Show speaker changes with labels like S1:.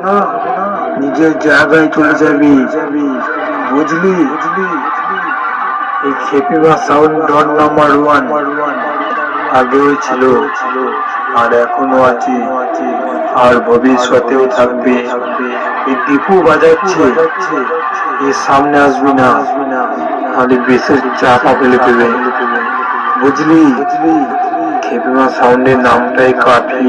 S1: না, নিজের জায়গায় চলে যাবি, বুঝলি? এই খেপিমা সাউন্ড ডন নাম্বার ওয়ান আগেও ছিল আর এখনো আছে আর ভবিষ্যতেও থাকবে। এই দীপু বাজাচ্ছে, এর সামনে আসবি না, তাহলে বিশেষ চাপা ফেলে দেবে, বুঝলি? খেপিমা সাউন্ডের নামটাই কাফি।